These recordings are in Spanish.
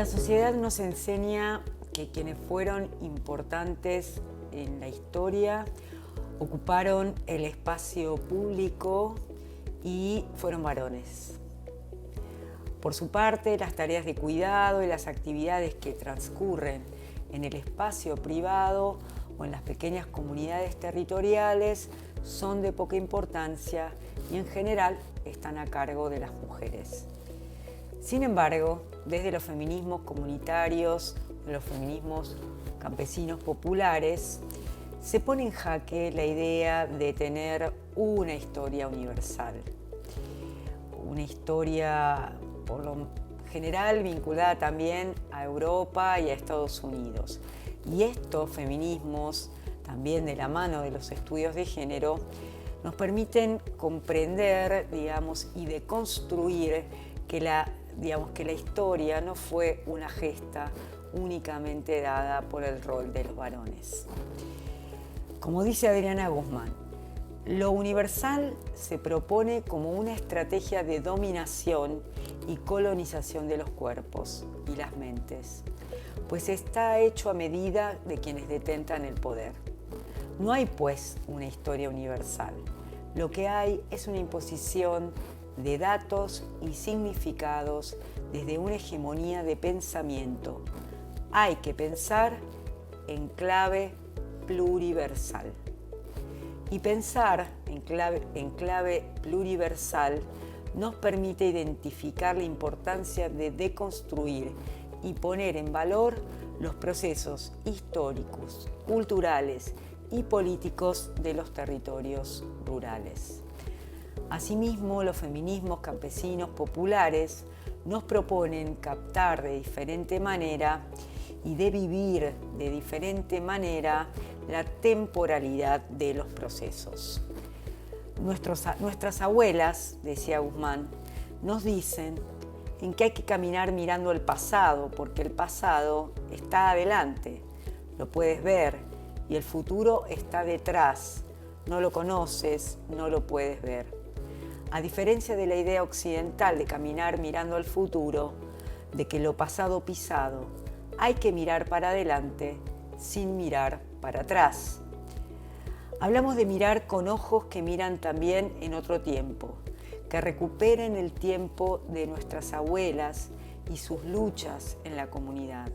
sociedad nos enseña que quienes fueron importantes en la historia ocuparon el espacio público y fueron varones. Por su parte, las tareas de cuidado y las actividades que transcurren en el espacio privado o en las pequeñas comunidades territoriales son de poca importancia y en general están a cargo de las mujeres. Sin embargo, desde los feminismos comunitarios, los feminismos campesinos populares, se pone en jaque la idea de tener una historia universal. Una historia, por lo general, vinculada también a Europa y a Estados Unidos. Y estos feminismos, también de la mano de los estudios de género, nos permiten comprender, y deconstruir que la historia no fue una gesta únicamente dada por el rol de los varones. Como dice Adriana Guzmán, lo universal se propone como una estrategia de dominación y colonización de los cuerpos y las mentes, pues está hecho a medida de quienes detentan el poder. No hay, pues, una historia universal. Lo que hay es una imposición de datos y significados desde una hegemonía de pensamiento. Hay que pensar en clave pluriversal. Y pensar en clave pluriversal nos permite identificar la importancia de deconstruir y poner en valor los procesos históricos, culturales y políticos de los territorios rurales. Asimismo, los feminismos campesinos populares nos proponen captar de diferente manera y de vivir de diferente manera la temporalidad de los procesos. Nuestras abuelas, decía Guzmán, nos dicen en que hay que caminar mirando el pasado, porque el pasado está adelante, lo puedes ver, y el futuro está detrás, no lo conoces, no lo puedes ver. A diferencia de la idea occidental de caminar mirando al futuro, de que lo pasado pisado, hay que mirar para adelante sin mirar para atrás. Hablamos de mirar con ojos que miran también en otro tiempo, que recuperen el tiempo de nuestras abuelas y sus luchas en la comunidad.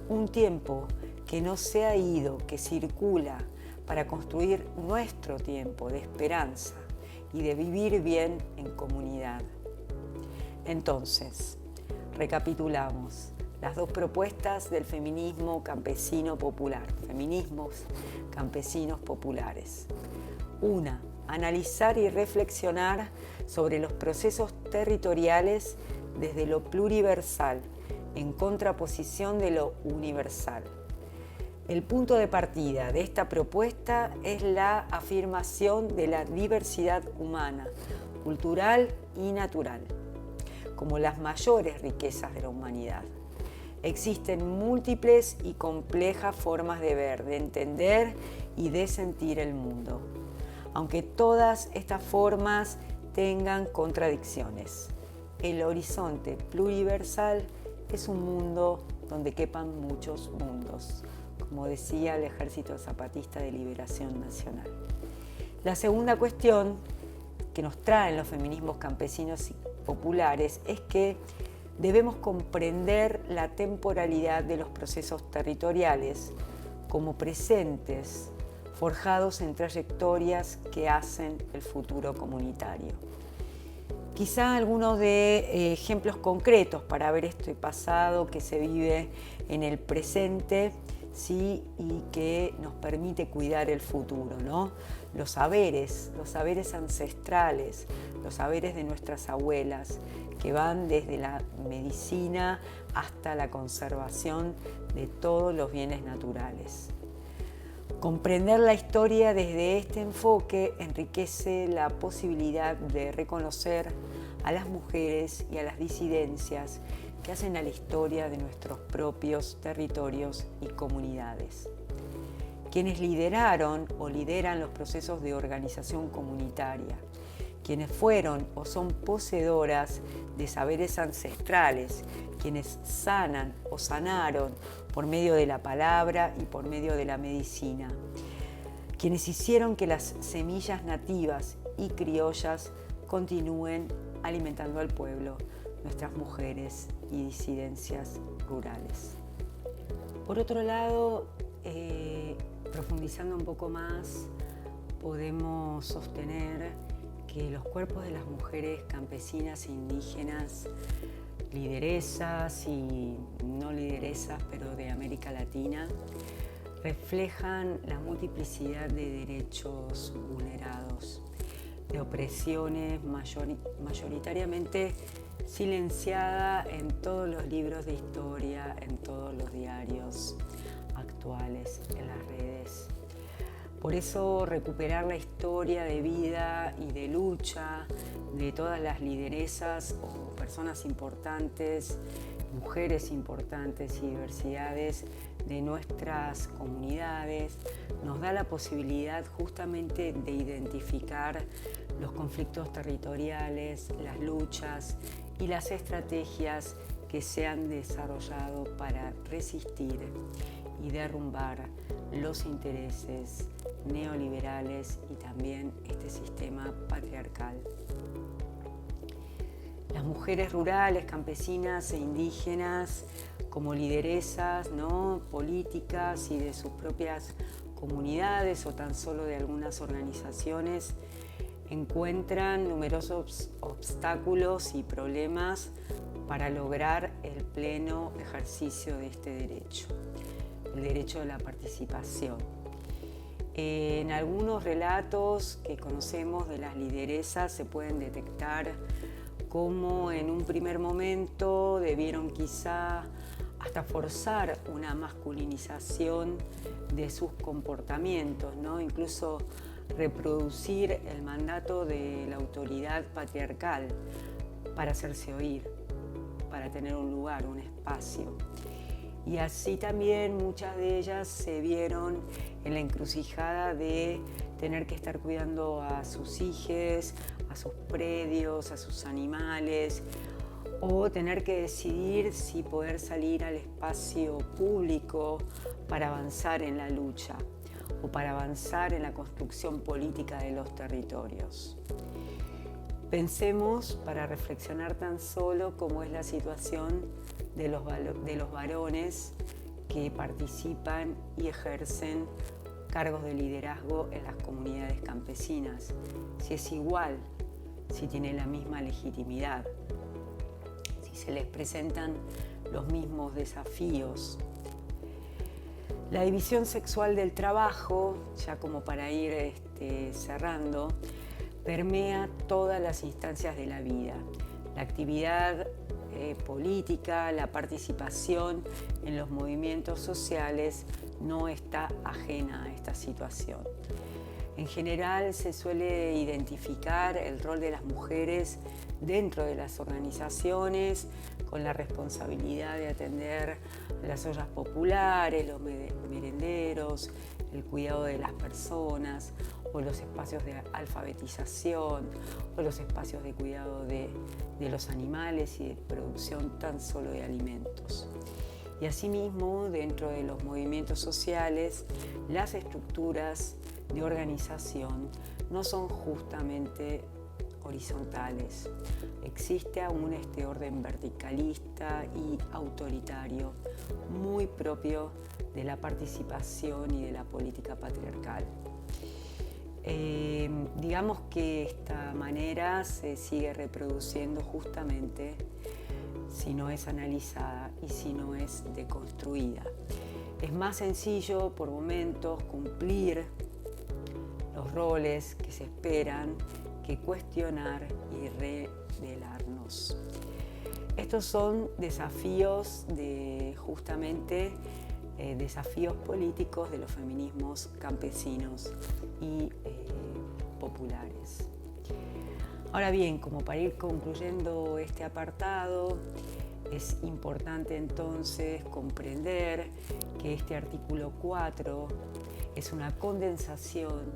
Un tiempo que no se ha ido, que circula para construir nuestro tiempo de esperanza y de vivir bien en comunidad. Entonces, recapitulamos las dos propuestas del feminismo campesino popular, feminismos campesinos populares. Una, analizar y reflexionar sobre los procesos territoriales desde lo pluriversal, en contraposición de lo universal. El punto de partida de esta propuesta es la afirmación de la diversidad humana, cultural y natural, como las mayores riquezas de la humanidad. Existen múltiples y complejas formas de ver, de entender y de sentir el mundo, aunque todas estas formas tengan contradicciones. El horizonte pluriversal es un mundo donde quepan muchos mundos, como decía el Ejército Zapatista de Liberación Nacional. La segunda cuestión que nos traen los feminismos campesinos y populares es que debemos comprender la temporalidad de los procesos territoriales como presentes, forjados en trayectorias que hacen el futuro comunitario. Quizá algunos de ejemplos concretos para ver este pasado que se vive en el presente, sí, y que nos permite cuidar el futuro, ¿no? Los saberes ancestrales, los saberes de nuestras abuelas, que van desde la medicina hasta la conservación de todos los bienes naturales. Comprender la historia desde este enfoque enriquece la posibilidad de reconocer a las mujeres y a las disidencias que hacen a la historia de nuestros propios territorios y comunidades. Quienes lideraron o lideran los procesos de organización comunitaria, quienes fueron o son poseedoras de saberes ancestrales, quienes sanan o sanaron por medio de la palabra y por medio de la medicina, quienes hicieron que las semillas nativas y criollas continúen alimentando al pueblo, nuestras mujeres y disidencias rurales. Por otro lado, profundizando un poco más, podemos sostener que los cuerpos de las mujeres campesinas e indígenas, lideresas y no lideresas, pero de América Latina, reflejan la multiplicidad de derechos vulnerados, de opresiones mayoritariamente silenciada en todos los libros de historia, en todos los diarios actuales, en las redes. Por eso recuperar la historia de vida y de lucha de todas las lideresas o personas importantes, mujeres importantes y diversidades de nuestras comunidades nos da la posibilidad justamente de identificar los conflictos territoriales, las luchas y las estrategias que se han desarrollado para resistir y derrumbar los intereses neoliberales y también este sistema patriarcal. Las mujeres rurales, campesinas e indígenas, como lideresas, ¿no?, políticas y de sus propias comunidades o tan solo de algunas organizaciones, encuentran numerosos obstáculos y problemas para lograr el pleno ejercicio de este derecho, el derecho de la participación. En algunos relatos que conocemos de las lideresas se pueden detectar cómo en un primer momento debieron quizá hasta forzar una masculinización de sus comportamientos, ¿no? Incluso reproducir el mandato de la autoridad patriarcal para hacerse oír, para tener un lugar, un espacio. Y así también muchas de ellas se vieron en la encrucijada de tener que estar cuidando a sus hijos, a sus predios, a sus animales, o tener que decidir si poder salir al espacio público para avanzar en la lucha o para avanzar en la construcción política de los territorios. Pensemos, para reflexionar tan solo, cómo es la situación de los varones que participan y ejercen cargos de liderazgo en las comunidades campesinas. Si es igual, si tiene la misma legitimidad, si se les presentan los mismos desafíos. La división sexual del trabajo, ya como para ir cerrando, permea todas las instancias de la vida. La actividad política, la participación en los movimientos sociales no está ajena a esta situación. En general se suele identificar el rol de las mujeres dentro de las organizaciones con la responsabilidad de atender las ollas populares, los merenderos, el cuidado de las personas o los espacios de alfabetización o los espacios de cuidado de los animales y de producción tan solo de alimentos. Y asimismo, dentro de los movimientos sociales, las estructuras de organización no son justamente horizontales. Existe aún este orden verticalista y autoritario, muy propio de la participación y de la política patriarcal. Digamos que esta manera se sigue reproduciendo justamente si no es analizada y si no es deconstruida. Es más sencillo por momentos cumplir los roles que se esperan que cuestionar y revelarnos. Estos son desafíos desafíos políticos de los feminismos campesinos y populares. Ahora bien, como para ir concluyendo este apartado, es importante entonces comprender que este artículo 4 es una condensación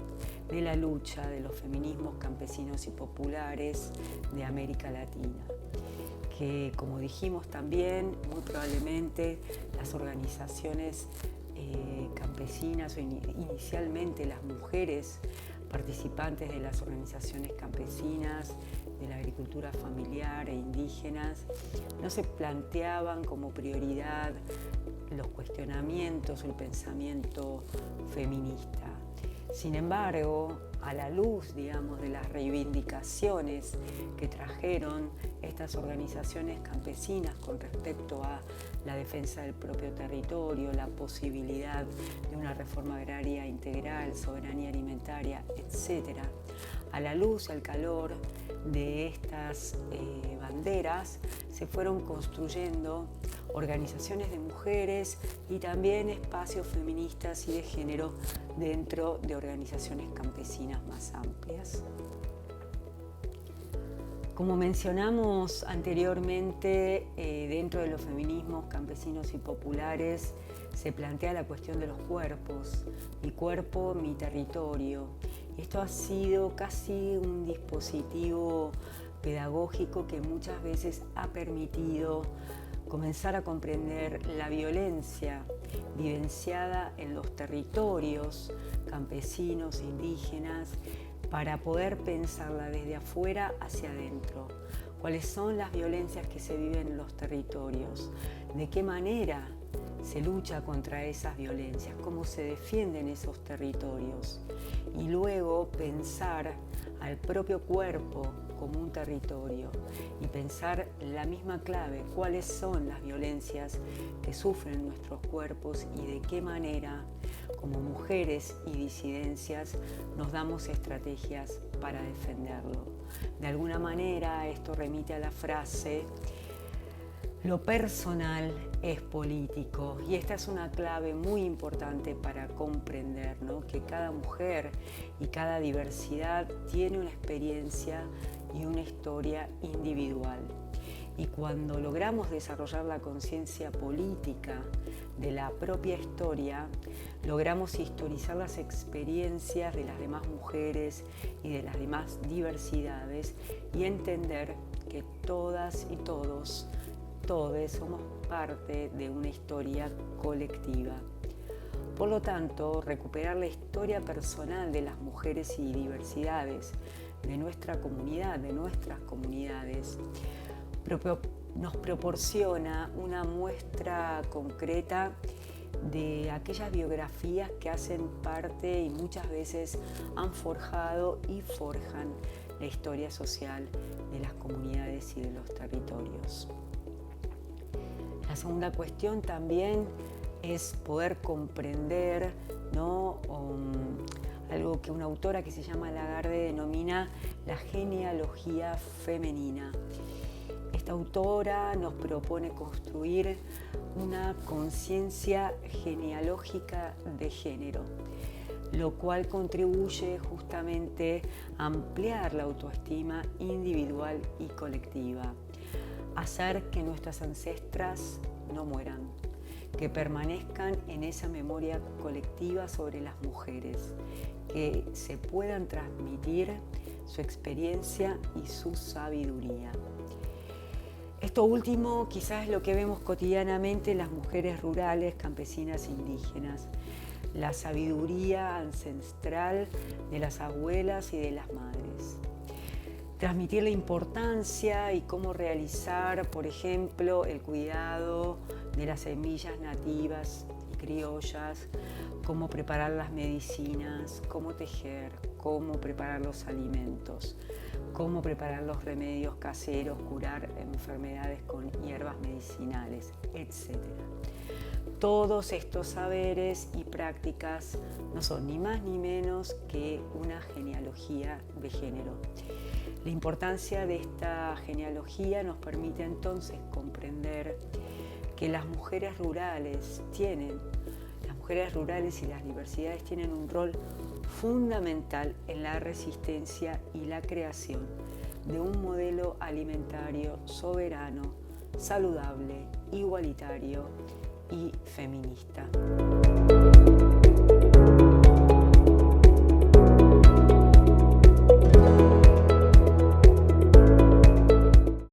de la lucha de los feminismos campesinos y populares de América Latina, que, como dijimos también, muy probablemente las organizaciones campesinas o inicialmente las mujeres participantes de las organizaciones campesinas, de la agricultura familiar e indígenas, no se planteaban como prioridad los cuestionamientos o el pensamiento feminista. Sin embargo, a la luz, digamos, de las reivindicaciones que trajeron estas organizaciones campesinas con respecto a la defensa del propio territorio, la posibilidad de una reforma agraria integral, soberanía alimentaria, etc., a la luz y al calor de estas banderas se fueron construyendo organizaciones de mujeres y también espacios feministas y de género dentro de organizaciones campesinas más amplias. Como mencionamos anteriormente, dentro de los feminismos campesinos y populares se plantea la cuestión de los cuerpos, mi cuerpo, mi territorio. Esto ha sido casi un dispositivo pedagógico que muchas veces ha permitido comenzar a comprender la violencia vivenciada en los territorios campesinos, indígenas, para poder pensarla desde afuera hacia adentro. ¿Cuáles son las violencias que se viven en los territorios? ¿De qué manera se lucha contra esas violencias? ¿Cómo se defienden esos territorios? Y luego pensar al propio cuerpo como un territorio y pensar la misma clave, cuáles son las violencias que sufren nuestros cuerpos y de qué manera, como mujeres y disidencias, nos damos estrategias para defenderlo. De alguna manera esto remite a la frase: lo personal es político, y esta es una clave muy importante para comprender, ¿no?, que cada mujer y cada diversidad tiene una experiencia y una historia individual. Y cuando logramos desarrollar la conciencia política de la propia historia, logramos historizar las experiencias de las demás mujeres y de las demás diversidades y entender que todas y todos somos parte de una historia colectiva. Por lo tanto, recuperar la historia personal de las mujeres y diversidades de nuestra comunidad, de nuestras comunidades, nos proporciona una muestra concreta de aquellas biografías que hacen parte y muchas veces han forjado y forjan la historia social de las comunidades y de los territorios. La segunda cuestión también es poder comprender, ¿no?, algo que una autora que se llama Lagarde denomina la genealogía femenina. Esta autora nos propone construir una conciencia genealógica de género, lo cual contribuye justamente a ampliar la autoestima individual y colectiva, hacer que nuestras ancestras no mueran, que permanezcan en esa memoria colectiva sobre las mujeres, que se puedan transmitir su experiencia y su sabiduría. Esto último quizás es lo que vemos cotidianamente en las mujeres rurales, campesinas e indígenas, la sabiduría ancestral de las abuelas y de las madres. Transmitir la importancia y cómo realizar, por ejemplo, el cuidado de las semillas nativas y criollas, cómo preparar las medicinas, cómo tejer, cómo preparar los alimentos, cómo preparar los remedios caseros, curar enfermedades con hierbas medicinales, etc. Todos estos saberes y prácticas no son ni más ni menos que una genealogía de género. La importancia de esta genealogía nos permite entonces comprender que las mujeres rurales y las diversidades tienen un rol fundamental en la resistencia y la creación de un modelo alimentario soberano, saludable, igualitario y feminista.